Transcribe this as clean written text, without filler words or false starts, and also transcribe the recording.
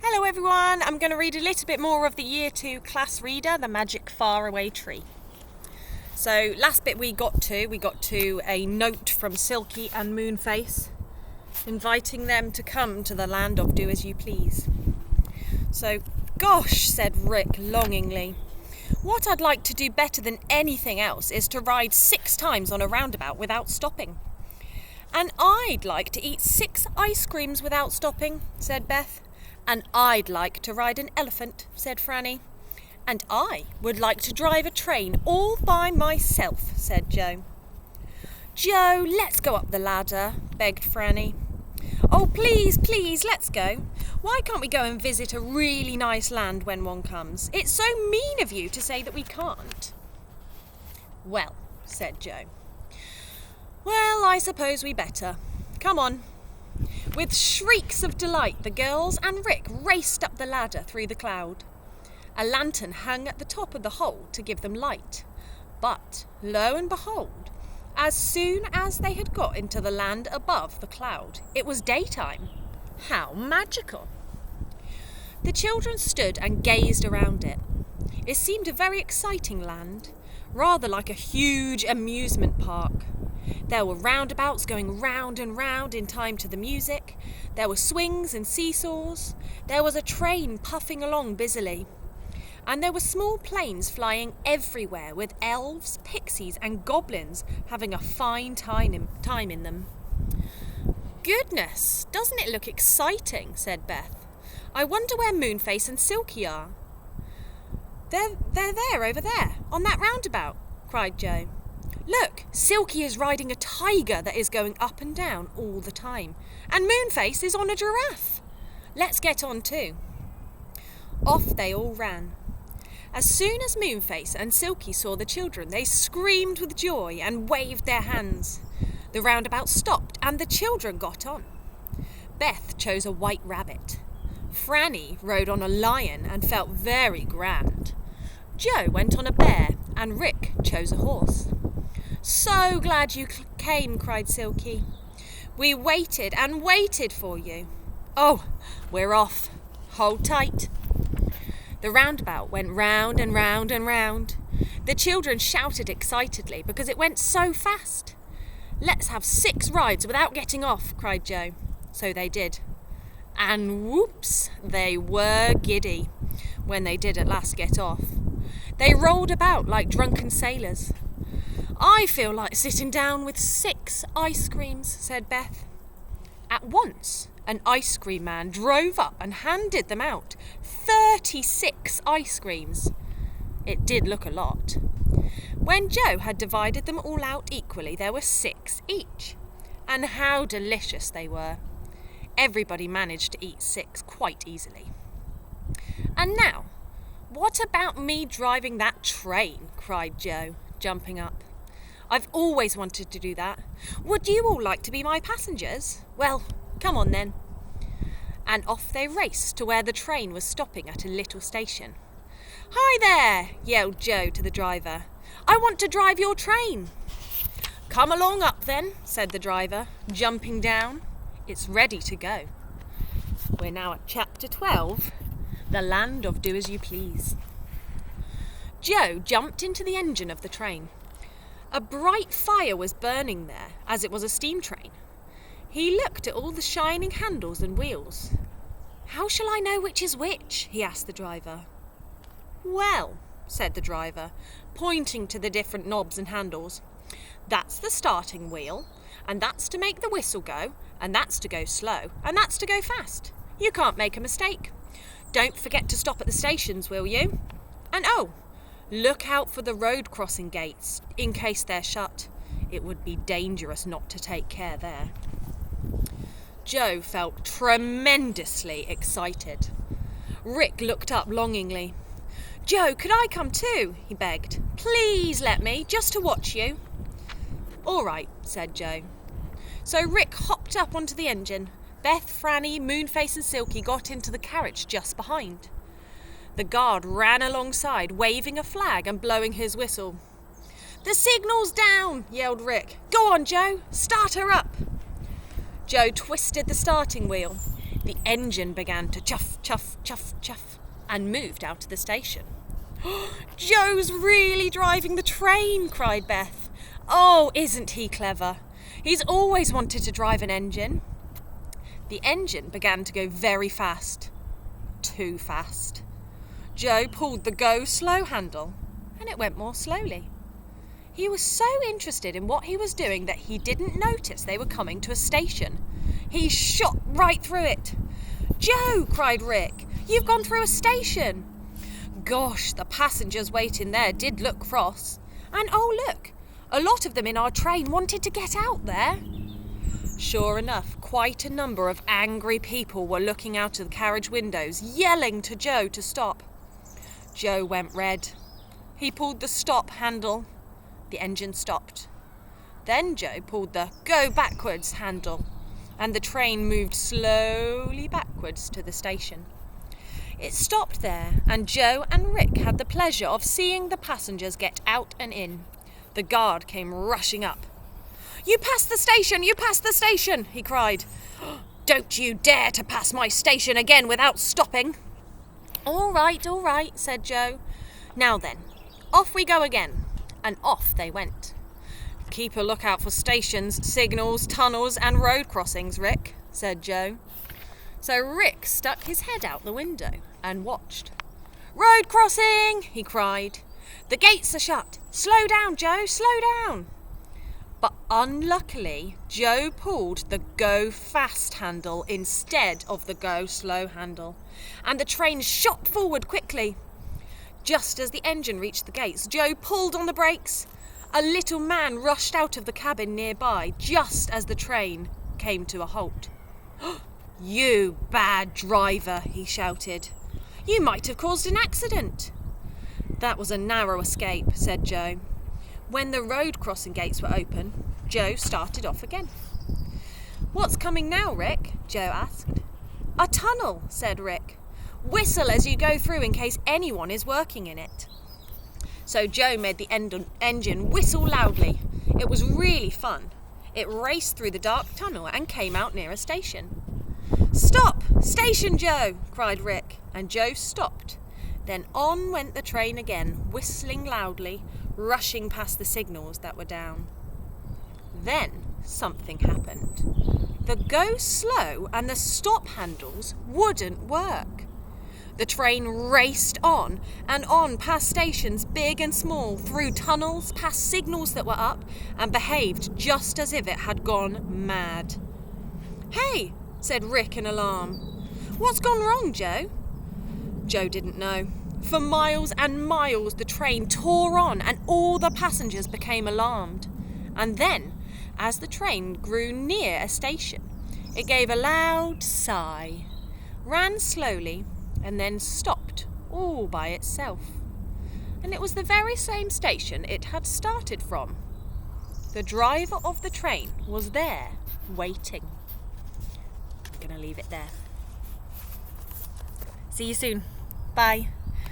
Hello everyone, I'm going to read a little bit more of the Year 2 class reader, The Magic Faraway Tree. So last bit we got to a note from Silky and Moonface inviting them to come to the land of Do As You Please. So, gosh, said Rick longingly, what I'd like to do better than anything else is to ride 6 times on a roundabout without stopping. And I'd like to eat 6 ice creams without stopping, said Beth. And I'd like to ride an elephant, said Franny. And I would like to drive a train all by myself, said Joe. Joe, let's go up the ladder, begged Franny. Oh, please, let's go. Why can't we go and visit a really nice land when one comes? It's so mean of you to say that we can't. Well, said Joe. Well, I suppose we better. Come on. With shrieks of delight, the girls and Rick raced up the ladder through the cloud. A lantern hung at the top of the hole to give them light. But, lo and behold, as soon as they had got into the land above the cloud, it was daytime. How magical! The children stood and gazed around it. It seemed a very exciting land, rather like a huge amusement park. There were roundabouts going round and round in time to the music. There were swings and seesaws. There was a train puffing along busily. And there were small planes flying everywhere with elves, pixies and goblins having a fine time in them. Goodness, doesn't it look exciting, said Beth. I wonder where Moonface and Silky are. They're there, over there, on that roundabout, cried Joe. Look, Silky is riding a tiger that is going up and down all the time. And Moonface is on a giraffe. Let's get on too. Off they all ran. As soon as Moonface and Silky saw the children, they screamed with joy and waved their hands. The roundabout stopped and the children got on. Beth chose a white rabbit. Franny rode on a lion and felt very grand. Joe went on a bear and Rick chose a horse. So glad you came, cried Silky. We waited and waited for you. Oh, we're off. Hold tight. The roundabout went round and round and round. The children shouted excitedly because it went so fast. Let's have 6 rides without getting off, cried Joe. So they did. And whoops, they were giddy when they did at last get off. They rolled about like drunken sailors. I feel like sitting down with 6 ice creams, said Beth. At once, an ice cream man drove up and handed them out. 36 ice creams. It did look a lot. When Joe had divided them all out equally, there were 6 each. And how delicious they were. Everybody managed to eat 6 quite easily. And now, what about me driving that train? Cried Joe, jumping up. I've always wanted to do that. Would you all like to be my passengers? Well, come on then. And off they raced to where the train was stopping at a little station. Hi there, yelled Joe to the driver. I want to drive your train. Come along up then, said the driver, jumping down. It's ready to go. We're now at chapter 12, The Land of Do As You Please. Joe jumped into the engine of the train. A bright fire was burning there, as it was a steam train. He looked at all the shining handles and wheels. How shall I know which is which? He asked the driver. Well, said the driver, pointing to the different knobs and handles. That's the starting wheel, and that's to make the whistle go, and that's to go slow, and that's to go fast. You can't make a mistake. Don't forget to stop at the stations, will you? And oh, look out for the road crossing gates, in case they're shut. It would be dangerous not to take care there. Joe felt tremendously excited. Rick looked up longingly. Joe, could I come too? He begged. Please let me, just to watch you. All right, said Joe. So Rick hopped up onto the engine. Beth, Franny, Moonface and Silky got into the carriage just behind. The guard ran alongside, waving a flag and blowing his whistle. The signal's down, yelled Rick. Go on, Joe, start her up. Joe twisted the starting wheel. The engine began to chuff, chuff, chuff, chuff, and moved out of the station. "Joe's really driving the train," cried Beth. "Oh, isn't he clever? He's always wanted to drive an engine." The engine began to go very fast. Too fast. Joe pulled the go slow handle, and it went more slowly. He was so interested in what he was doing that he didn't notice they were coming to a station. He shot right through it. "Joe," cried Rick, "you've gone through a station." Gosh, the passengers waiting there did look cross. And oh look, a lot of them in our train wanted to get out there. Sure enough, quite a number of angry people were looking out of the carriage windows, yelling to Joe to stop. Joe went red. He pulled the stop handle. The engine stopped. Then Joe pulled the go backwards handle, and the train moved slowly backwards to the station. It stopped there, and Joe and Rick had the pleasure of seeing the passengers get out and in. The guard came rushing up. "You passed the station! You passed the station!" he cried. "Don't you dare to pass my station again without stopping." All right, said Joe. "Now then, off we go again." And off they went. "Keep a lookout for stations, signals, tunnels and road crossings, Rick," said Joe. So Rick stuck his head out the window and watched. "Road crossing!" he cried. "The gates are shut. Slow down, Joe, slow down." But unluckily, Joe pulled the go fast handle instead of the go slow handle, and the train shot forward quickly. Just as the engine reached the gates, Joe pulled on the brakes. A little man rushed out of the cabin nearby just as the train came to a halt. "You bad driver," he shouted. "You might have caused an accident." "That was a narrow escape," said Joe. When the road crossing gates were open, Joe started off again. "What's coming now, Rick?" Joe asked. "A tunnel," said Rick. "Whistle as you go through in case anyone is working in it." So Joe made the engine whistle loudly. It was really fun. It raced through the dark tunnel and came out near a station. "Stop! Station, Joe!" cried Rick, and Joe stopped. Then on went the train again, whistling loudly, rushing past the signals that were down. Then something happened. The go slow and the stop handles wouldn't work. The train raced on and on past stations big and small, through tunnels, past signals that were up, and behaved just as if it had gone mad. "Hey!" said Rick in alarm. "What's gone wrong, Joe?" Joe didn't know. For miles and miles the train tore on and all the passengers became alarmed. And then, as the train grew near a station, it gave a loud sigh, ran slowly, and then stopped all by itself. And it was the very same station it had started from. The driver of the train was there, waiting. I'm going to leave it there. See you soon. Bye.